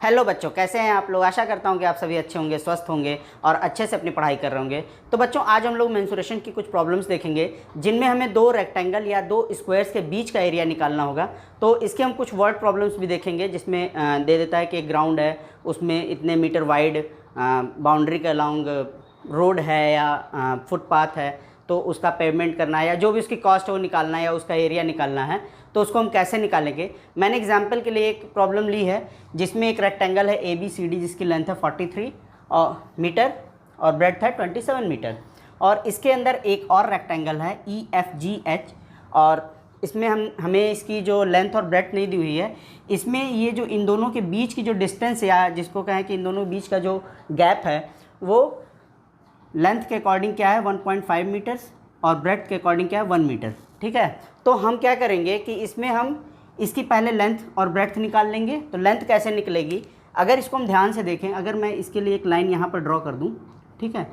Hello बच्चों, कैसे हैं आप लोग। आशा करता हूं कि आप सभी अच्छे होंगे, स्वस्थ होंगे और अच्छे से अपनी पढ़ाई कर रहे होंगे। तो बच्चों, आज हम लोग मेंसुरेशन की कुछ प्रॉब्लम्स देखेंगे जिनमें हमें दो रेक्टेंगल या दो स्क्वायर्स के बीच का एरिया निकालना होगा। तो इसके हम कुछ वर्ड प्रॉब्लम्स भी देखेंगे जिसमें दे देता है कि एक ग्राउंड है, उसमें इतने मीटर वाइड बाउंड्री के अलॉन्ग रोड है या फुटपाथ है, तो उसका पेमेंट करना है या जो भी उसकी कॉस्ट है वो निकालना है या उसका एरिया निकालना है। तो उसको हम कैसे निकालेंगे। मैंने एग्जांपल के लिए एक प्रॉब्लम ली है जिसमें एक रेक्टेंगल है ABCD जिसकी लेंथ है 43 मीटर और ब्रेड्थ है 27 मीटर, और इसके अंदर एक और रेक्टेंगल है EFGH, और इसमें हमें इसकी जो लेंथ और ब्रेड्थ नहीं दी हुई है। इसमें ये जो इन दोनों के बीच की जो डिस्टेंस या जिसको कहें कि इन दोनों के बीच का जो गैप है वो लेंथ के अकॉर्डिंग क्या है 1.5 मीटर्स और ब्रेड्थ के अकॉर्डिंग क्या है 1 मीटर। ठीक है, तो हम क्या करेंगे कि इसमें हम इसकी पहले लेंथ और ब्रेड्थ निकाल लेंगे। तो लेंथ कैसे निकलेगी, अगर इसको हम ध्यान से देखें, अगर मैं इसके लिए एक लाइन यहाँ पर ड्रॉ कर दूँ, ठीक है,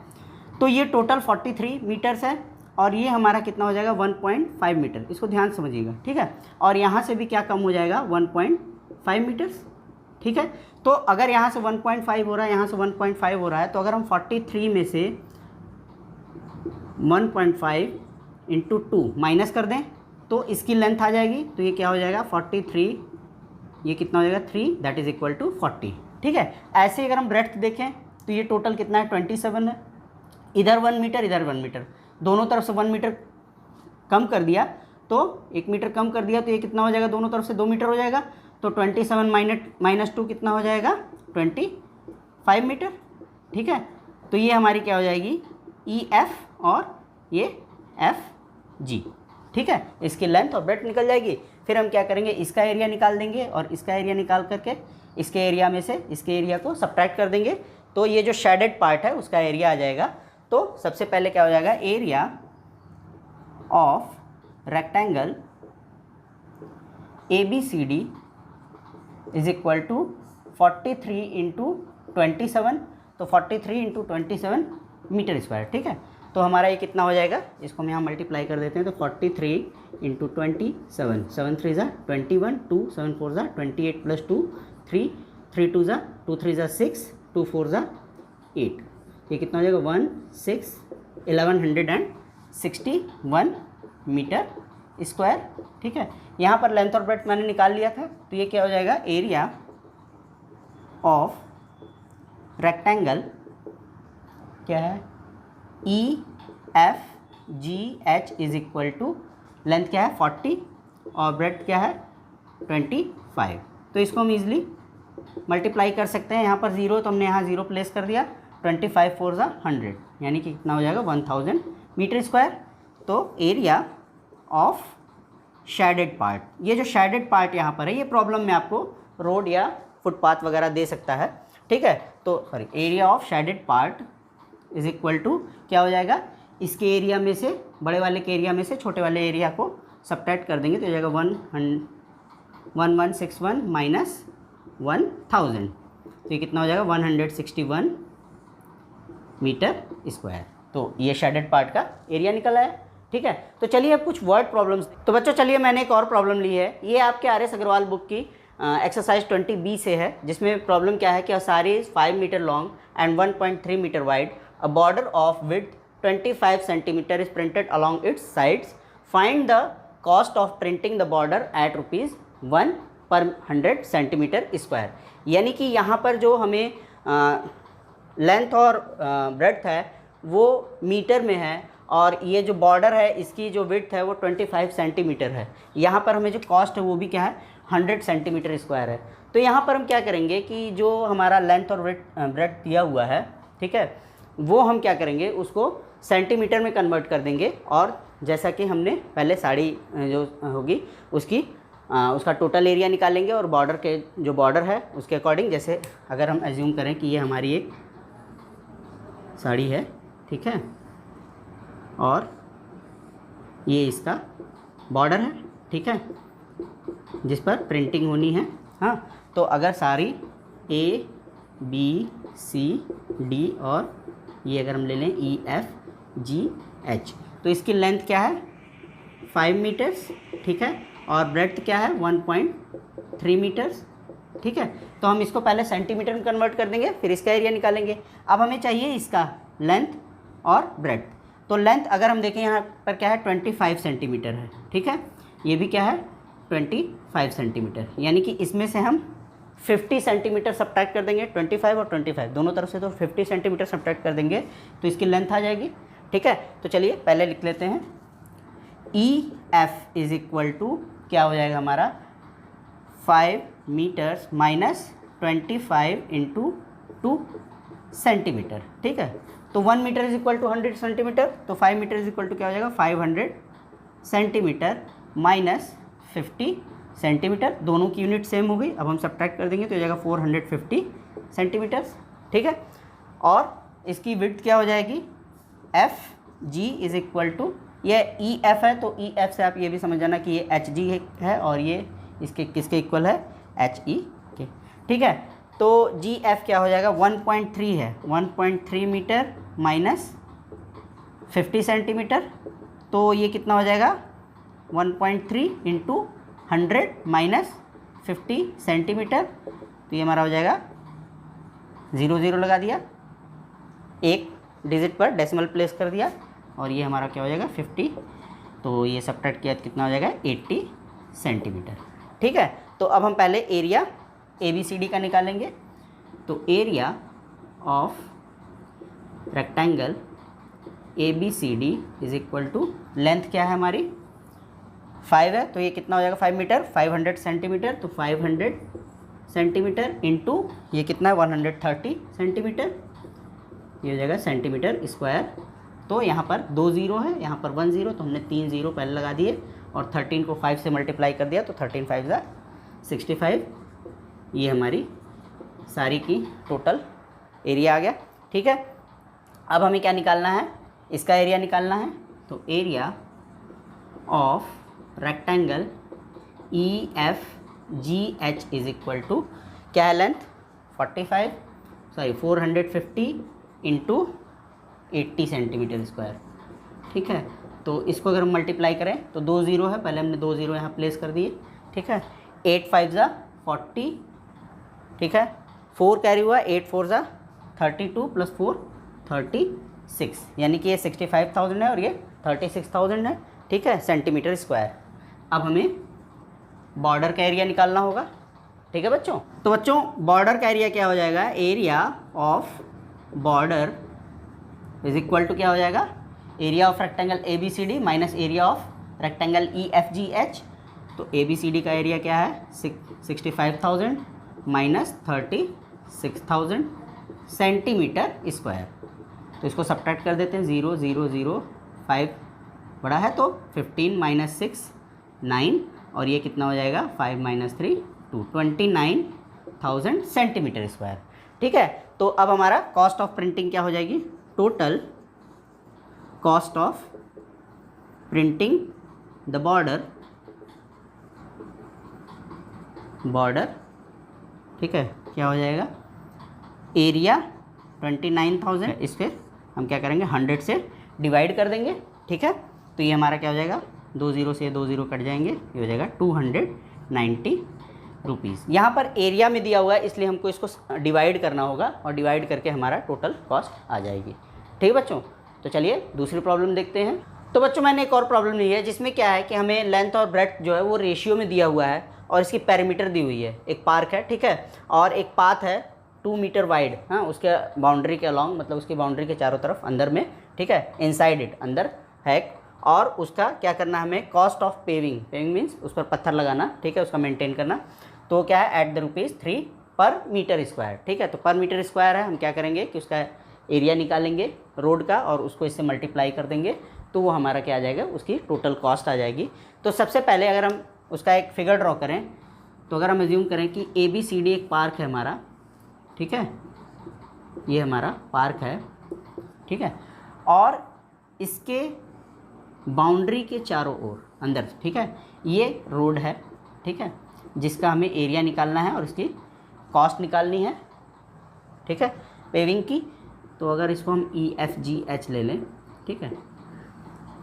तो ये टोटल 43 मीटर्स है और ये हमारा कितना हो जाएगा 1.5 मीटर। इसको ध्यान समझिएगा, ठीक है। और यहाँ से भी क्या कम हो जाएगा 1.5 मीटर्स, ठीक है। तो अगर यहाँ से 1.5 हो रहा है, यहाँ से 1.5 हो रहा है, तो अगर हम 43 में से 1.5 इंटू 2 माइनस कर दें तो इसकी लेंथ आ जाएगी। तो ये क्या हो जाएगा 43, ये कितना हो जाएगा 3, दैट इज़ इक्वल टू 40। ठीक है, ऐसे अगर हम ब्रेड्थ देखें तो ये टोटल कितना है 27 है। इधर 1 मीटर, इधर 1 मीटर, दोनों तरफ से 1 मीटर कम कर दिया तो 1 मीटर कम कर दिया, तो ये कितना हो जाएगा, दोनों तरफ से 2 मीटर हो जाएगा। तो 27 माइनस 2 कितना हो जाएगा 25 मीटर। ठीक है, तो ये हमारी क्या हो जाएगी EF और ये FG। ठीक है, इसकी लेंथ और ब्रेड्थ निकल जाएगी। फिर हम क्या करेंगे, इसका एरिया निकाल देंगे और इसका एरिया निकाल करके इसके एरिया में से इसके एरिया को सब्ट्रैक्ट कर देंगे। तो ये जो शेडेड पार्ट है उसका एरिया आ जाएगा। तो सबसे पहले क्या हो जाएगा, area of rectangle ABCD is equal to 43 into 27, तो 43 इंटू 27 मीटर स्क्वायर। ठीक है, तो हमारा ये कितना हो जाएगा, इसको हम यहाँ मल्टीप्लाई कर देते हैं। तो 43 इंटू 27, 7 3 ज़ा 21, 2 7 4 ज़ा 28 प्लस 2 3, 3 2 ज़ा 2 3 ज़ा 6, 2 4 ज़ा 8, ये कितना हो जाएगा 1161 मीटर स्क्वायर। ठीक है, यहाँ पर लेंथ और ब्रेड्थ मैंने निकाल लिया था। तो ये क्या हो जाएगा, एरिया ऑफ रेक्टेंगल क्या है EFGH is equal to length क्या है 40 और ब्रेड्थ क्या है 25। तो इसको हम इजीली मल्टीप्लाई कर सकते हैं। यहाँ पर 0 तो हमने यहाँ 0 प्लेस कर दिया, 25 4 ज़ा 100, यानी कि कितना हो जाएगा 1000 मीटर स्क्वायर। तो एरिया ऑफ शेडेड पार्ट, ये जो शेडेड पार्ट यहाँ पर है, ये प्रॉब्लम में आपको रोड या फुटपाथ वगैरह दे सकता है। ठीक है, तो sorry, area of shaded part is equal to क्या हो जाएगा, इसके एरिया में से, बड़े वाले के एरिया में से छोटे वाले एरिया को सब्ट्रैक्ट कर देंगे तो हो जाएगा 1161 माइनस 1000, तो ये कितना हो जाएगा 161 मीटर स्क्वायर। तो ये शेडेड पार्ट का एरिया निकल आया। ठीक है, तो चलिए अब कुछ वर्ड प्रॉब्लम्स। तो बच्चों चलिए, मैंने एक और प्रॉब्लम ली है, ये आपके RS अग्रवाल बुक की एक्सरसाइज 20B से है, जिसमें प्रॉब्लम क्या है कि a sari is 5 metre long and 1.3 metre wide, a border of width 25 centimeter is printed along its sides. Find the cost of printing the border at ₹1 per 100 centimeter square। यानी कि यहाँ पर जो हमें लेंथ और ब्रेड्थ है वो मीटर में है और ये जो बॉर्डर है इसकी जो विड्थ है वो 25 सेंटीमीटर है। यहाँ पर हमें जो कॉस्ट है वो भी क्या है 100 सेंटीमीटर स्क्वायर है। तो यहाँ पर हम क्या करेंगे कि जो हमारा लेंथ और ब्रेड्थ दिया हुआ है, ठीक है, वो हम क्या करेंगे, उसको सेंटीमीटर में कन्वर्ट कर देंगे और जैसा कि हमने पहले साड़ी जो होगी उसका टोटल एरिया निकालेंगे और बॉर्डर के जो बॉर्डर है उसके अकॉर्डिंग, जैसे अगर हम एज्यूम करें कि ये हमारी एक साड़ी है, ठीक है, और ये इसका बॉर्डर है, ठीक है, जिस पर प्रिंटिंग होनी है। हाँ, तो अगर साड़ी ABCD और ये अगर हम ले लें EFGH, तो इसकी लेंथ क्या है 5 मीटर्स, ठीक है, और ब्रेड्थ क्या है 1.3 मीटर्स, ठीक है। तो हम इसको पहले सेंटीमीटर में कन्वर्ट कर देंगे, फिर इसका एरिया निकालेंगे। अब हमें चाहिए इसका लेंथ और ब्रेड्थ। तो लेंथ अगर हम देखें यहाँ पर क्या है 25 सेंटीमीटर है, ठीक है। ये भी क्या है 25 सेंटीमीटर, यानी कि इसमें से हम 50 सेंटीमीटर सब्ट्रैक्ट कर देंगे, 25 और 25 दोनों तरफ से, तो 50 सेंटीमीटर सब्ट्रैक्ट कर देंगे तो इसकी लेंथ आ जाएगी, ठीक है। तो चलिए पहले लिख लेते हैं E F is equal to क्या हो जाएगा हमारा 5 मीटर्स माइनस 25 इंटू 2 सेंटीमीटर, ठीक है। तो 1 metre is equal to 100 centimetre, तो 5 मीटर इज इक्वल टू क्या हो जाएगा 500 सेंटीमीटर माइनस 50 सेंटीमीटर, दोनों की यूनिट सेम हो गई। अब हम सब्ट्रैक्ट कर देंगे तो हो जाएगा 450 सेंटीमीटर, ठीक है। और इसकी विड्थ क्या हो जाएगी F G is equal to, ये ई एफ है तो ई एफ से आप ये भी समझ जाना कि ये एच जी है और ये इसके किसके इक्वल है एच ई के, ठीक है। तो जी एफ क्या हो जाएगा 1.3 है, 1.3 मीटर माइनस 50 सेंटीमीटर, तो ये कितना हो जाएगा 1.3 इंटू 100 माइनस 50 सेंटीमीटर, तो ये हमारा हो जाएगा 0 0 लगा दिया, एक डिजिट पर डेसिमल प्लेस कर दिया, और ये हमारा क्या हो जाएगा 50, तो ये सब्ट्रैक्ट किया कितना हो जाएगा 80 सेंटीमीटर, ठीक है। तो अब हम पहले area A B C D का निकालेंगे। तो area of rectangle A B C D is equal to length क्या है हमारी 5 है, तो ये कितना हो जाएगा 5 मीटर 500 सेंटीमीटर, तो 500 सेंटीमीटर इंटू ये कितना है 130 सेंटीमीटर, ये हो जाएगा सेंटीमीटर स्क्वायर। तो यहाँ पर 2 0 है, यहाँ पर 1 0, तो हमने 3 0 पहले लगा दिए और 13 को 5 से मल्टीप्लाई कर दिया, तो 13 5 ज़ा 65, ये हमारी सारी की टोटल एरिया आ गया, ठीक है। अब हमें क्या निकालना है, इसका एरिया निकालना है। तो area of rectangle E F G H is equal to क्या है लेंथ 450 इंटू 80 सेंटीमीटर स्क्वायर, ठीक है। तो इसको अगर हम मल्टीप्लाई करें तो 2 0 है, पहले हमने 2 0 यहाँ प्लेस कर दिए, ठीक है। 8 5 ज़ा 40, ठीक है, 4 कैरी हुआ, 8 4 ज़ा 32 प्लस 4 36, यानी कि ये 65,000 है और ये 36,000 है, ठीक है, सेंटीमीटर स्क्वायर। अब हमें बॉर्डर का एरिया निकालना होगा, ठीक है बच्चों। तो बच्चों बॉर्डर का एरिया क्या हो जाएगा, area of border is equal to क्या हो जाएगा area of rectangle A B C D minus area of rectangle E F G H. तो ए बी सी डी का एरिया क्या है 65,000 माइनस 36,000 सेंटीमीटर स्क्वायर। तो इसको सब्ट्रैक्ट कर देते हैं, 0 0 0 5 बड़ा है तो 15 माइनस 6 9, और ये कितना हो जाएगा 5 माइनस 3 2, 29,000 सेंटीमीटर स्क्वायर, ठीक है। तो अब हमारा कॉस्ट ऑफ प्रिंटिंग क्या हो जाएगी, total cost of printing the border, ठीक है, क्या हो जाएगा एरिया 29,000, इस पर हम क्या करेंगे 100 से डिवाइड कर देंगे, ठीक है। तो ये हमारा क्या हो जाएगा 2 0 से 2 0 कट जाएंगे, ये हो जाएगा 290 रुपीज़। यहाँ पर एरिया में दिया हुआ है इसलिए हमको इसको डिवाइड करना होगा और डिवाइड करके हमारा टोटल कॉस्ट आ जाएगी, ठीक है बच्चों। तो चलिए दूसरी प्रॉब्लम देखते हैं। तो बच्चों मैंने एक और प्रॉब्लम ली है जिसमें क्या है कि हमें लेंथ और ब्रेड्थ जो है वो रेशियो में दिया हुआ है और इसकी पैरामीटर दी हुई है। एक पार्क है, ठीक है, और एक पाथ है 2 मीटर वाइड, हाँ, उसके बाउंड्री के अलॉन्ग, मतलब उसकी बाउंड्री के चारों तरफ अंदर में, ठीक है, इनसाइड इट अंदर है, और उसका क्या करना हमें cost of paving, paving means उस पर पत्थर लगाना, ठीक है, उसका मेंटेन करना। तो क्या है एट द ₹3 पर मीटर स्क्वायर, ठीक है। तो पर मीटर स्क्वायर है, हम क्या करेंगे कि उसका एरिया निकालेंगे रोड का और उसको इससे मल्टीप्लाई कर देंगे, तो वो हमारा क्या आ जाएगा उसकी टोटल कॉस्ट आ जाएगी। तो सबसे पहले अगर हम उसका एक फिगर ड्रॉ करें, तो अगर हम एज्यूम करें कि ए बी सी डी एक पार्क है हमारा, ठीक है, ये हमारा पार्क है, ठीक है, और इसके बाउंड्री के चारों ओर अंदर, ठीक है, ये रोड है, ठीक है, जिसका हमें एरिया निकालना है और इसकी कॉस्ट निकालनी है, ठीक है, पेविंग की। तो अगर इसको हम ई एफ जी एच ले लें, ठीक है,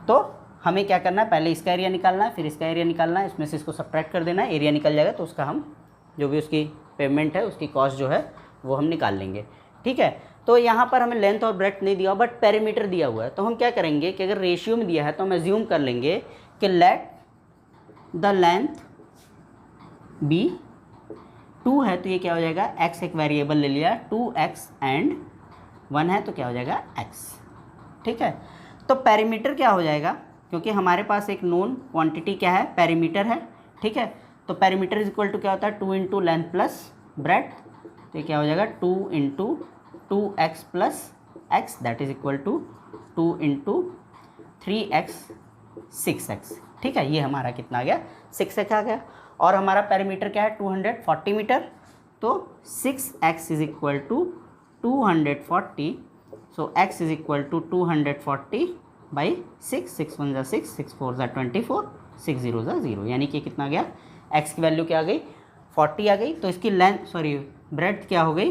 तो हमें क्या करना है पहले इसका एरिया निकालना है, फिर इसका एरिया निकालना है, इसमें से इसको सब्ट्रैक्ट कर देना है, एरिया निकल जाएगा तो उसका हम जो भी उसकी पेमेंट है उसकी कॉस्ट जो है वो हम निकाल लेंगे। ठीक है, तो यहाँ पर हमें लेंथ और ब्रेड्थ नहीं दिया बट पेरीमीटर दिया हुआ है, तो हम क्या करेंगे कि अगर रेशियो में दिया है तो हम एज्यूम कर लेंगे कि लेट द लेंथ बी 2 है तो ये क्या हो जाएगा, x एक वेरिएबल ले लिया, 2x एंड 1 है तो क्या हो जाएगा x। ठीक है, तो पेरीमीटर क्या हो जाएगा, क्योंकि हमारे पास एक नोन क्वांटिटी क्या है, पेरीमीटर है। ठीक है, तो पेरीमीटर इज इक्वल टू क्या होता है, 2 इंटू लेंथ प्लस ब्रेड्थ, तो ये क्या हो जाएगा 2 into 2x plus x that is equal to 2 into 3x 6x। ठीक है, ये हमारा कितना आ गया, 6x आ गया। और हमारा पेरीमीटर क्या है 240 मीटर, तो 6x is equal to 240, so x is equal to 240 by 6, 6 1 ज़ा 6, 6 4 ज़ा 24, 6 0 ज़ा 0, यानी कि कितना गया, x की वैल्यू क्या आ गई 40 आ गई। तो इसकी लेंथ सॉरी ब्रेड्थ क्या हो गई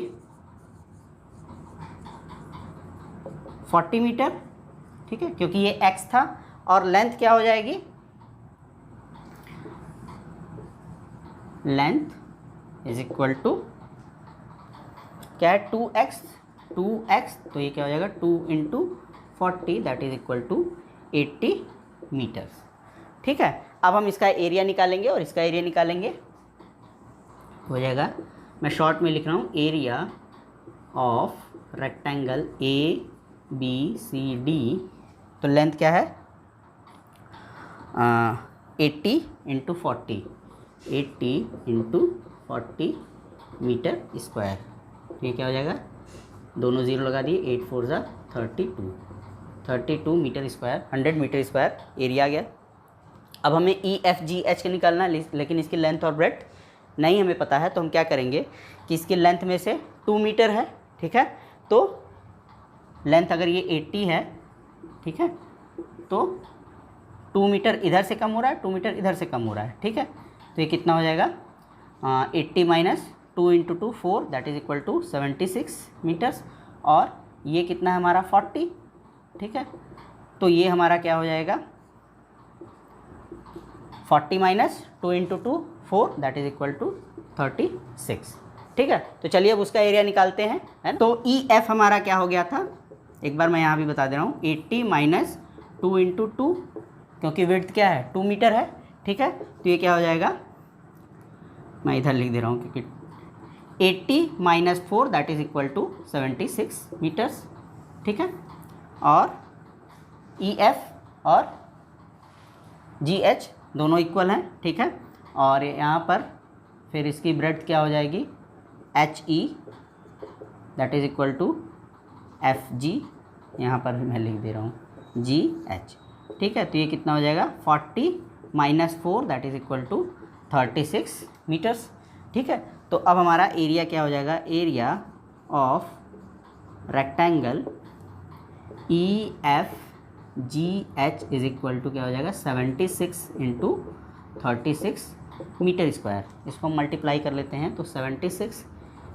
40 मीटर। ठीक है, क्योंकि ये x था, और लेंथ क्या हो जाएगी, लेंथ इज इक्वल टू क्या है 2x, तो ये क्या हो जाएगा 2 into 40 that is equal to 80 metres. ठीक है, अब हम इसका एरिया निकालेंगे और इसका एरिया निकालेंगे, हो जाएगा, मैं शॉर्ट में लिख रहा हूँ, area of rectangle A B C D, तो लेंथ क्या है 80 इंटू 40, 80 इंटू 40 मीटर स्क्वायर, तो ये क्या हो जाएगा, दोनों ज़ीरो लगा दिए, 8 4 ज़ा 32 metre square, 100 metre square area आ गया। अब हमें ई एफ जी एच का निकालना है, लेकिन इसकी लेंथ और ब्रेड्थ नहीं हमें पता है, तो हम क्या करेंगे कि इसकी लेंथ में से 2 मीटर है। ठीक है, तो लेंथ अगर ये 80 है, ठीक है, तो 2 मीटर इधर से कम हो रहा है, 2 मीटर इधर से कम हो रहा है। ठीक है, तो ये कितना हो जाएगा 80 minus 2 into 2 4 that is equal to 76 metres, और ये कितना है हमारा 40। ठीक है, तो ये हमारा क्या हो जाएगा 40 minus 2 into 2 4 that is equal to 36। ठीक है, तो चलिए अब उसका एरिया निकालते हैं, है। तो ई एफ हमारा क्या हो गया था, एक बार मैं यहाँ भी बता दे रहा हूँ, 80 माइनस 2 इंटू 2, क्योंकि विड्थ क्या है 2 मीटर है। ठीक है, तो ये क्या हो जाएगा, मैं इधर लिख दे रहा हूँ क्योंकि 80 minus 4 that is equal to 76 metres. ठीक है, और ई एफ और जी एच दोनों इक्वल हैं। ठीक है, और यहाँ पर फिर इसकी ब्रेड्थ क्या हो जाएगी H E that is equal to F G, यहाँ पर भी मैं लिख दे रहा हूँ जी एच। ठीक है, तो ये कितना हो जाएगा 40 minus 4 that is equal to 36 metres. ठीक है, तो अब हमारा एरिया क्या हो जाएगा, area of rectangle E F G H is equal to क्या हो जाएगा 76 इंटू 36 मीटर स्क्वायर। इसको हम मल्टीप्लाई कर लेते हैं, तो 76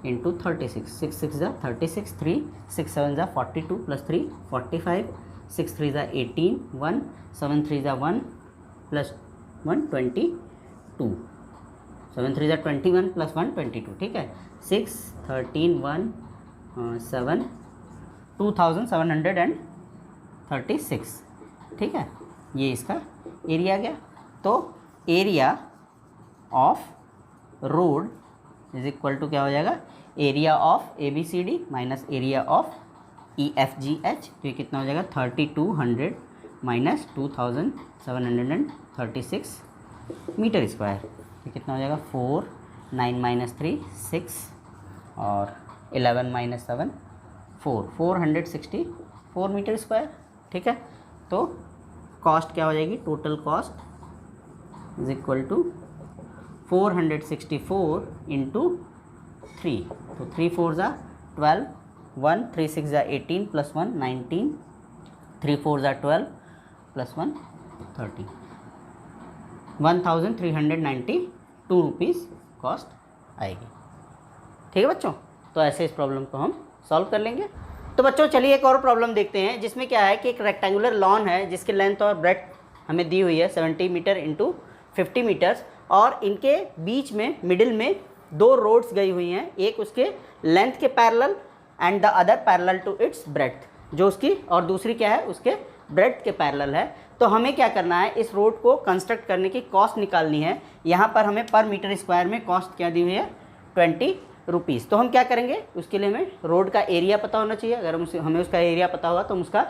इंटू 36, 6 6 ज़ा 36, 3 6 7 ज़ा 42 प्लस 3 45, 6 3 ज़ा 18, 1 7 3 ज़ा 1 प्लस 1 22, 7 3 ज़ा 21 प्लस 1 22। ठीक है, 6 13 1 7 2736। ठीक है, ये इसका एरिया आ गया। तो area of road is equal to क्या हो जाएगा, area of A B C D minus area of E F G H, तो ये कितना हो जाएगा 3200 माइनस 2736 मीटर स्क्वायर, तो कितना हो जाएगा 4 9 माइनस 3 6 और 11 माइनस 7 4 464 मीटर स्क्वायर। ठीक है, तो कॉस्ट क्या हो जाएगी, total cost is equal to 464 into 3, तो 3 4 ज़ा 12, 1 3 6 ज़ा 18 प्लस 1 19, 3 4 ज़ा 12 प्लस 1 30, 1392 रुपीज़ कॉस्ट आएगी। ठीक है बच्चों, तो ऐसे इस प्रॉब्लम को हम सॉल्व कर लेंगे। तो बच्चों चलिए एक और प्रॉब्लम देखते हैं, जिसमें क्या है कि एक रेक्टेंगुलर लॉन है जिसकी लेंथ और ब्रेड्थ हमें दी हुई है 70 मीटर इंटू 50 मीटर्स, और इनके बीच में मिडिल में दो रोड्स गई हुई हैं, एक उसके लेंथ के parallel and the other parallel to its breadth, जो उसकी, और दूसरी क्या है, उसके ब्रेड्थ के पैरेलल है। तो हमें क्या करना है, इस रोड को कंस्ट्रक्ट करने की कॉस्ट निकालनी है। यहाँ पर हमें पर मीटर स्क्वायर में कॉस्ट क्या दी हुई है, 20 रुपीज़। तो हम क्या करेंगे, उसके लिए हमें रोड का एरिया पता होना चाहिए। अगर हमें उसका एरिया पता होगा तो हम उसका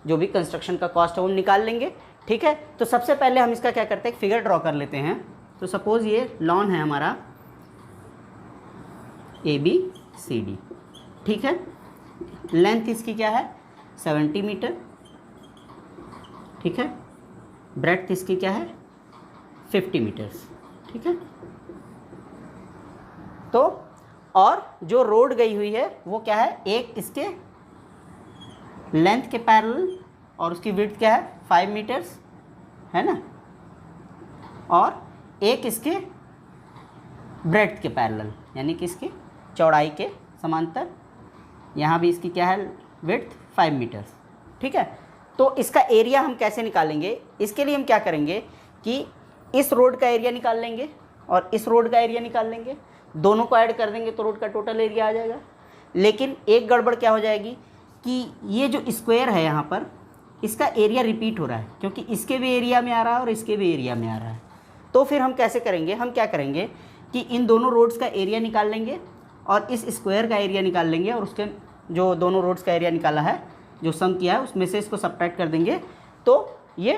जो भी कंस्ट्रक्शन का कॉस्ट है वो निकाल लेंगे। ठीक है, तो सबसे पहले हम इसका क्या करते हैं, फिगर ड्रॉ कर लेते हैं। तो सपोज़ ये लॉन है हमारा ABCD, ठीक है। लेंथ इसकी क्या है, 70 मीटर, ठीक है। ब्रेड्थ इसकी क्या है, 50 मीटर्स, ठीक है। तो और जो रोड गई हुई है वो क्या है, एक इसके लेंथ के पैरेलल और उसकी विड्थ क्या है, 5 मीटर्स, है ना, और एक इसके ब्रेड्थ के पैरेलल, यानी कि इसकी चौड़ाई के समांतर। यहाँ भी इसकी क्या है, विड्थ 5 मीटर्स, ठीक है। तो इसका एरिया हम कैसे निकालेंगे, इसके लिए हम क्या करेंगे कि इस रोड का एरिया निकाल लेंगे और इस रोड का एरिया निकाल लेंगे, दोनों को ऐड कर देंगे तो रोड का टोटल एरिया आ जाएगा। लेकिन एक गड़बड़ क्या हो जाएगी कि ये जो स्क्वायर है यहाँ पर, इसका एरिया रिपीट हो रहा है, क्योंकि इसके भी एरिया में आ रहा है और इसके भी एरिया में आ रहा है। तो फिर हम कैसे करेंगे, हम क्या करेंगे कि इन दोनों रोड्स का एरिया निकाल लेंगे और इस स्क्वायर का एरिया निकाल लेंगे, और उसके जो दोनों रोड्स का एरिया निकाला है, जो सम किया है, उसमें से इसको सब्ट्रैक्ट कर देंगे तो ये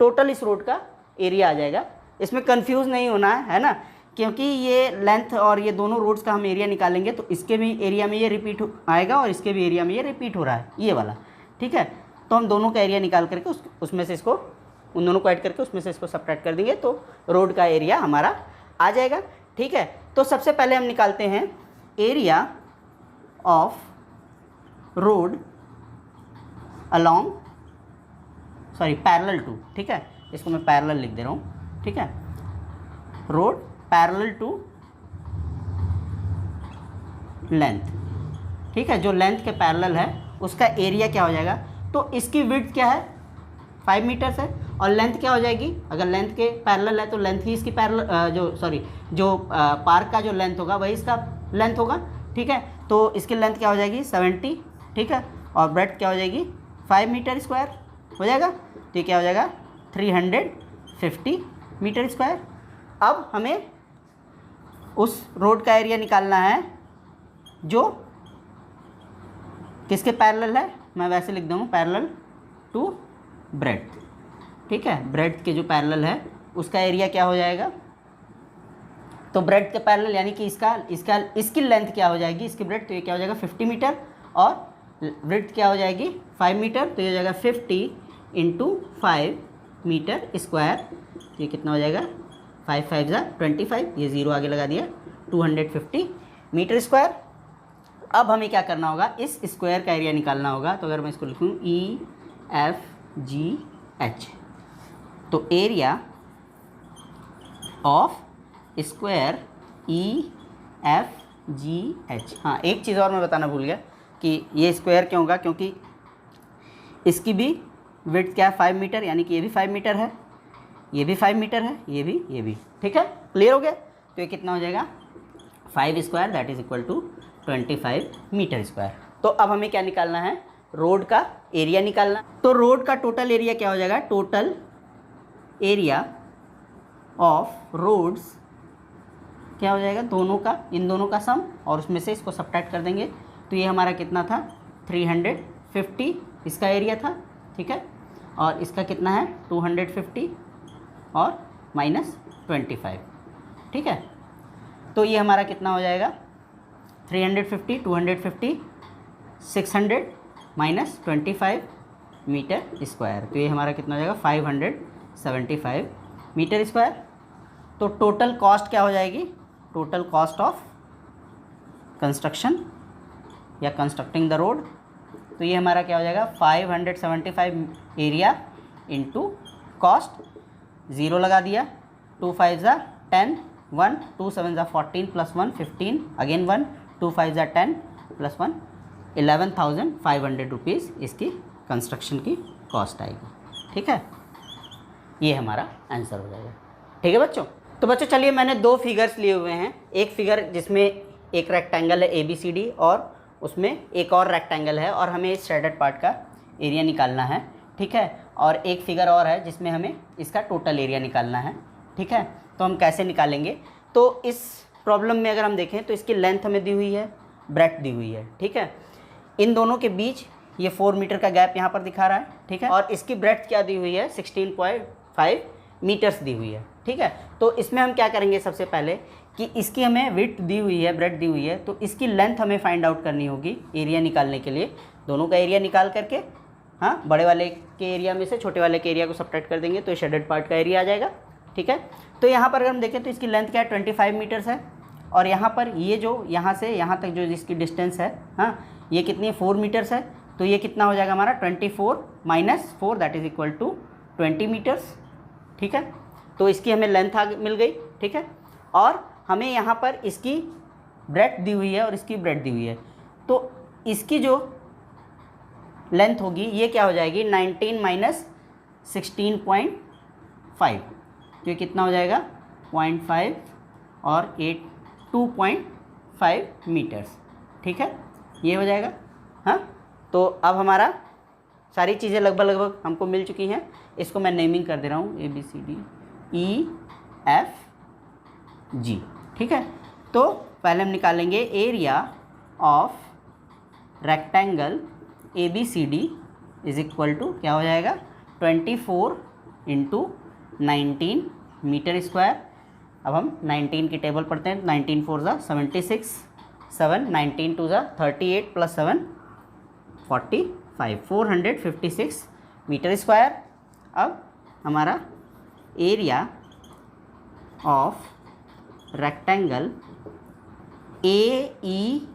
टोटल इस रोड का एरिया आ जाएगा। इसमें कंफ्यूज नहीं होना है ना, क्योंकि ये लेंथ और ये दोनों रोड्स का हम एरिया निकालेंगे तो इसके भी एरिया में ये रिपीट आएगा और इसके भी एरिया में ये रिपीट हो रहा है, ये वाला, ठीक है। तो हम दोनों का एरिया निकाल करके उसमें से इसको, उन दोनों को ऐड करके उसमें से इसको सब्ट्रैक्ट कर देंगे तो रोड का एरिया हमारा आ जाएगा, ठीक है। तो सबसे पहले हम निकालते हैं area of road along, sorry parallel to, ठीक है, इसको मैं पैरेलल लिख दे रहा हूँ, ठीक है। रोड पैरेलल टू लेंथ, ठीक है, जो लेंथ के पैरेलल है उसका एरिया क्या हो जाएगा, तो इसकी विड्थ क्या है, 5 मीटर्स है, और लेंथ क्या हो जाएगी, अगर लेंथ के पैरेलल है तो लेंथ ही इसकी पैरेलल, जो पार्क का जो लेंथ होगा वही इसका लेंथ होगा, ठीक है। तो इसकी लेंथ क्या हो जाएगी, 70, ठीक है, और ब्रेड्थ क्या हो जाएगी, 5 मीटर स्क्वायर हो जाएगा। तो ये क्या हो जाएगा, 350 मीटर स्क्वायर। अब हमें उस रोड का एरिया निकालना है जो किसके पैरेलल है, मैं वैसे लिख दूँगा पैरेलल टू ब्रेड्थ, ठीक है। ब्रेड्थ के जो पैरेलल है उसका एरिया क्या हो जाएगा, तो ब्रेड्थ के पैरेलल यानी कि इसकी लेंथ क्या हो जाएगी, इसकी ब्रेड्थ, तो ये क्या हो जाएगा 50 मीटर, और ब्रेड्थ क्या हो जाएगी 5 मीटर, तो ये हो जाएगा 50 × 5 मीटर स्क्वायर। तो ये कितना हो जाएगा, 5 5 जा 25, ये 0 आगे लगा दिया, 250 मीटर स्क्वायर। अब हमें क्या करना होगा, इस स्क्वायर का एरिया निकालना होगा। तो अगर मैं इसको लिखूँ EFGH, तो एरिया ऑफ स्क्वायर EFGH। हाँ, एक चीज़ और मैं बताना भूल गया कि ये स्क्वायर क्यों होगा, क्योंकि इसकी भी विड्थ क्या है, 5 मीटर, यानी कि ये भी 5 मीटर है, ये भी 5 मीटर है, ये भी, ठीक है। क्लियर हो गया। तो ये कितना हो जाएगा, 5 square that is equal to 25 metre square. तो अब हमें क्या निकालना है, रोड का एरिया निकालना। तो रोड का टोटल एरिया क्या हो जाएगा, टोटल एरिया ऑफ रोड्स क्या हो जाएगा, दोनों का, इन दोनों का सम, और उसमें से इसको सब्ट्रैक्ट कर देंगे। तो ये हमारा कितना था, 350 इसका एरिया था, ठीक है, और इसका कितना है 250 और -25, ठीक है। तो ये हमारा कितना हो जाएगा, 350 250 600 -25 मीटर स्क्वायर। तो ये हमारा कितना हो जाएगा, 575 मीटर स्क्वायर। तो टोटल कॉस्ट क्या हो जाएगी, टोटल कॉस्ट ऑफ कंस्ट्रक्शन या कंस्ट्रक्टिंग द रोड, तो ये हमारा क्या हो जाएगा, 575 एरिया इंटू कॉस्ट, 0 लगा दिया, 2 5 जा 10, 1 2 7 जा 14 + 1 15, अगेन 1 2 5 जा 10 + 1 11,500 रुपीज़ इसकी कंस्ट्रक्शन की कॉस्ट आएगी, ठीक है। ये हमारा आंसर हो जाएगा, ठीक है बच्चों। तो बच्चों चलिए, मैंने दो फिगर्स लिए हुए हैं। एक फिगर जिसमें एक रेक्टेंगल है ABCD और उसमें एक और रेक्टेंगल है और हमें इस शेडेड पार्ट का एरिया निकालना है, ठीक है। और एक फिगर और है जिसमें हमें इसका टोटल एरिया निकालना है, ठीक है। तो हम कैसे निकालेंगे? तो इस प्रॉब्लम में अगर हम देखें तो इसकी लेंथ हमें दी हुई है, ब्रेड्थ दी हुई है, ठीक है। इन दोनों के बीच ये 4 मीटर का गैप यहाँ पर दिखा रहा है, ठीक है। और इसकी ब्रेड्थ क्या दी हुई है? 16.5 मीटर्स दी हुई है, ठीक है। तो इसमें हम क्या करेंगे, सबसे पहले कि इसकी हमें विड्थ दी हुई है, ब्रेड्थ दी हुई है, तो इसकी लेंथ हमें फाइंड आउट करनी होगी एरिया निकालने के लिए। दोनों का एरिया निकाल करके, हाँ, बड़े वाले के एरिया में से छोटे वाले के एरिया को सब्ट्रैक्ट कर देंगे तो शेडेड पार्ट का एरिया आ जाएगा, ठीक है। तो यहाँ पर अगर हम देखें तो इसकी लेंथ क्या है? 25 मीटर्स है। और यहाँ पर ये जो यहाँ से यहाँ तक जो इसकी डिस्टेंस है, हाँ, ये कितनी है? 4 मीटर्स है। तो ये कितना हो जाएगा हमारा? 24 - 4 that is equal to 20 metres, ठीक है। तो इसकी हमें लेंथ मिल गई, ठीक है। और हमें यहाँ पर इसकी ब्रेड्थ दी हुई है और इसकी ब्रेड्थ दी हुई है। तो इसकी जो लेंथ होगी ये क्या हो जाएगी? 19 - 16.5। तो ये कितना हो जाएगा? 0.5 और 2.5 मीटर्स, ठीक है। ये हो जाएगा, हाँ। तो अब हमारा सारी चीज़ें लगभग हमको मिल चुकी हैं। इसको मैं नेमिंग कर दे रहा हूँ ABCDEFG, ठीक है। तो पहले हम निकालेंगे area of rectangle ABCD is equal to क्या हो जाएगा? 24 × 19 मीटर स्क्वायर। अब हम 19 की टेबल पढ़ते हैं। 19 4 ज़ा 76, 7 19 2 ज़ा 38 + 7 45, 456 मीटर स्क्वायर। अब हमारा एरिया ऑफ रेक्टेंगल AEFG,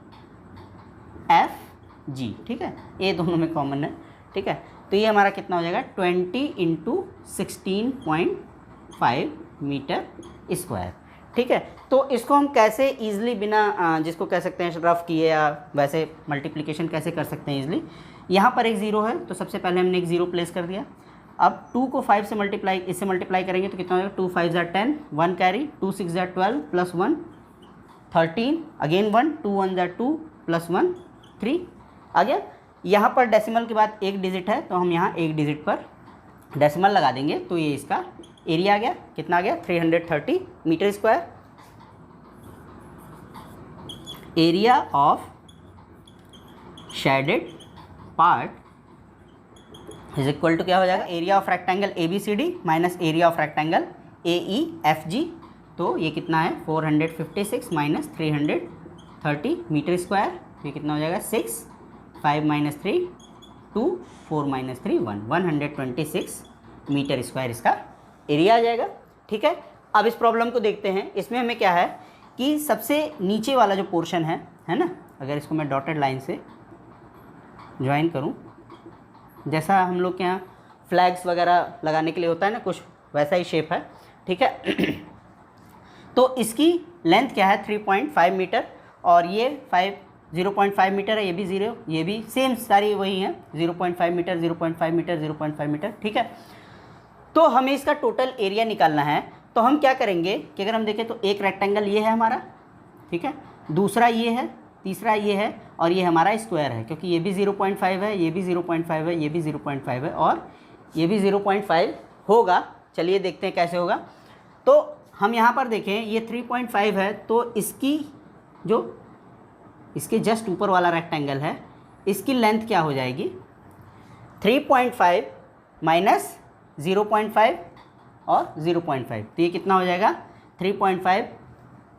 ठीक है। ए दोनों में कॉमन है, ठीक है। तो ये हमारा कितना हो जाएगा? 20 × 16.5 मीटर स्क्वायर, ठीक है। तो इसको हम कैसे ईजिली बिना जिसको कह सकते हैं रफ किए या वैसे मल्टीप्लिकेशन कैसे कर सकते हैं ईजिली? यहाँ पर एक ज़ीरो है तो सबसे पहले हमने एक ज़ीरो प्लेस कर दिया। अब 2 को 5 से इससे मल्टीप्लाई करेंगे तो कितना हो जाएगा? 2 5 ज़ा 10, 1 कैरी, 2 6 ज़ा 12 + 1 13, अगेन 1, 2 1 ज़ा 2 + 1 3 आ गया। यहाँ पर डेसिमल के बाद एक डिजिट है तो हम यहाँ एक डिजिट पर डेसिमल लगा देंगे तो ये इसका एरिया आ गया। कितना आ गया? 330 metre square. Area of shaded part is equal to क्या हो जाएगा? Area of rectangle ABCD minus area of rectangle AEFG। तो ये कितना है? 456 - 330 मीटर स्क्वायर। ये कितना हो जाएगा? 6 5 - 3 2 4 - 3 1 126 मीटर स्क्वायर इसका एरिया आ जाएगा, ठीक है। अब इस प्रॉब्लम को देखते हैं। इसमें हमें क्या है कि सबसे नीचे वाला जो पोर्शन है ना, अगर इसको मैं डॉटेड लाइन से ज्वाइन करूं, जैसा हम लोग के यहाँ फ्लैग्स वगैरह लगाने के लिए होता है ना, कुछ वैसा ही शेप है, ठीक है। तो इसकी लेंथ क्या है? 3.5 मीटर और ये 0.5 मीटर है। ये भी ज़ीरो, ये भी सेम सारी वही हैं, 0.5 मीटर 0.5 मीटर 0.5 मीटर, ठीक है। तो हमें इसका टोटल एरिया निकालना है। तो हम क्या करेंगे कि अगर हम देखें तो एक रेक्टेंगल ये है हमारा, ठीक है, दूसरा ये है, तीसरा ये है और ये हमारा स्क्वायर है, क्योंकि ये भी 0.5 है, ये भी 0.5 है, ये भी 0.5 है और ये भी 0.5 होगा। चलिए देखते हैं कैसे होगा। तो हम यहाँ पर देखें ये 3.5 है तो इसकी जो इसके जस्ट ऊपर वाला रेक्टेंगल है इसकी लेंथ क्या हो जाएगी? 3.5 - 0.5 और 0.5। तो ये कितना हो जाएगा? 3.5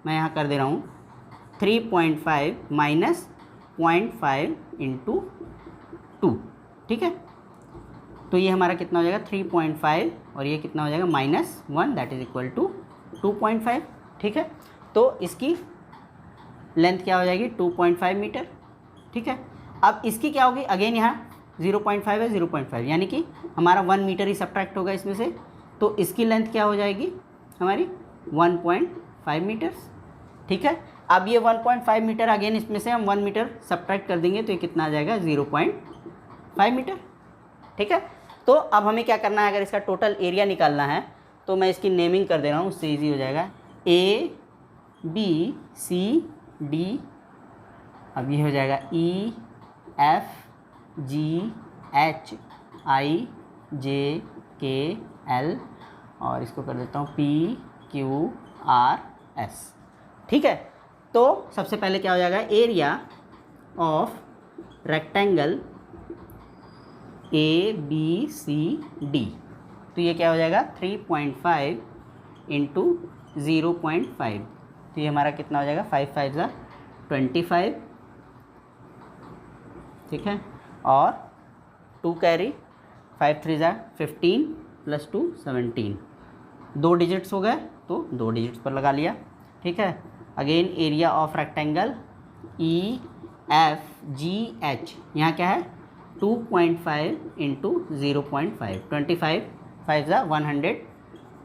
मैं यहाँ कर दे रहा हूँ, 3.5 - 0.5 × 2, ठीक है। तो ये हमारा कितना हो जाएगा? 3.5 और ये कितना हो जाएगा? -1 दैट इज़ इक्वल टू 2.5, ठीक है। तो इसकी लेंथ क्या हो जाएगी? 2.5 मीटर, ठीक है। अब इसकी क्या होगी? अगेन यहाँ 0.5 है, 0.5 यानी कि हमारा 1 मीटर ही सब्ट्रैक्ट होगा इसमें से। तो इसकी लेंथ क्या हो जाएगी हमारी? 1.5 मीटर्स, ठीक है। अब ये 1.5 मीटर अगेन इसमें से हम 1 मीटर सब्ट्रैक्ट कर देंगे तो ये कितना आ जाएगा? 0.5 मीटर, ठीक है। तो अब हमें क्या करना है? अगर इसका टोटल एरिया निकालना है तो मैं इसकी नेमिंग कर दे रहा हूँ, उससे ईजी हो जाएगा। A B C D, अब ये हो जाएगा E F G H I J K L, और इसको कर देता हूँ P Q R S। ठीक है, तो सबसे पहले क्या हो जाएगा, एरिया ऑफ रेक्टेंगल ABCD, तो ये क्या हो जाएगा 3.5 इंटू 0.5, तो ये हमारा कितना हो जाएगा 5 5 ज़ा 25, ठीक है, और 2 कैरी 5 3 ज़ा 15 प्लस 2 17, 2 डिजिट्स हो गए तो 2 डिजिट्स पर लगा लिया। ठीक है, again area of rectangle EFGH, यहाँ क्या है 2.5 इंटू 0.5, 25 5 ज़ा 100,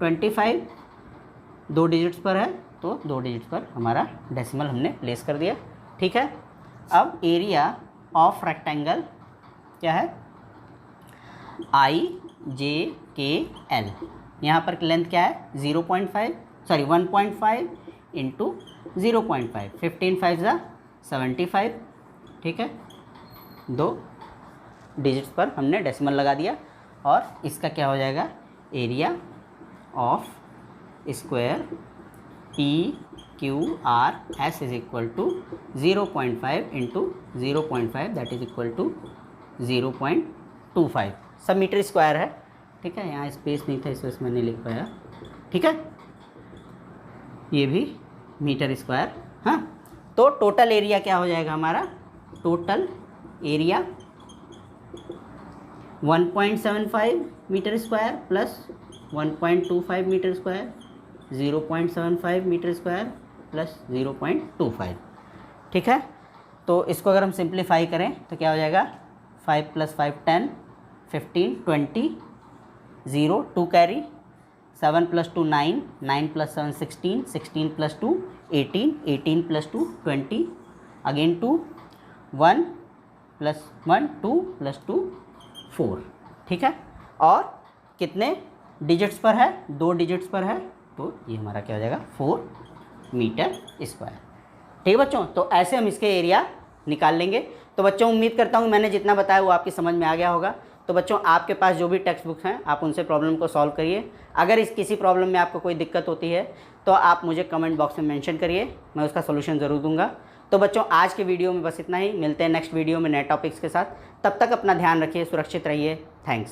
25 2 डिजिट्स पर है तो 2 डिजिट्स पर हमारा डेसिमल हमने प्लेस कर दिया। ठीक है, अब एरिया ऑफ रेक्टेंगल क्या है IJKL, यहाँ पर लेंथ क्या है 1.5 इंटू 0.5, 15 5 ज़ा 75, ठीक है, 2 डिजिट्स पर हमने डेसिमल लगा दिया, और इसका क्या हो जाएगा area of square PQRS is equal to 0.5 into 0.5 that is equal to 0.25, सब मीटर स्क्वायर है। ठीक है, यहाँ स्पेस नहीं था इस वजह से मैंने लिख पाया। ठीक है, ये भी मीटर स्क्वायर। हाँ, तो टोटल एरिया क्या हो जाएगा हमारा, total area 1.75 metre square plus 1.25 metre square, 0.75 metre square plus 0.25। ठीक है, तो इसको अगर हम सिंप्लीफाई करें तो क्या हो जाएगा 5 + 5 10, 15 20, 0 2 कैरी, 7 + 2 9, 9 + 7 16, 16 + 2 18, 18 + 2 20, अगेन 2 1 + 1 2 + 2 4। ठीक है, और कितने डिजिट्स पर है, 2 डिजिट्स पर है, तो ये हमारा क्या हो जाएगा 4 मीटर स्क्वायर। ठीक है बच्चों, तो ऐसे हम इसके एरिया निकाल लेंगे। तो बच्चों उम्मीद करता हूँ मैंने जितना बताया वो आपकी समझ में आ गया होगा। तो बच्चों आपके पास जो भी टेक्स्ट बुक्स हैं आप उनसे प्रॉब्लम को सॉल्व करिए। अगर इस किसी प्रॉब्लम में आपको कोई दिक्कत होती है तो आप मुझे कमेंट बॉक्स में मेंशन करिए, मैं उसका सोल्यूशन ज़रूर दूंगा। तो बच्चों आज के वीडियो में बस इतना ही, मिलते हैं नेक्स्ट वीडियो में नए टॉपिक्स के साथ। तब तक अपना ध्यान रखिए, सुरक्षित रहिए। थैंक्स।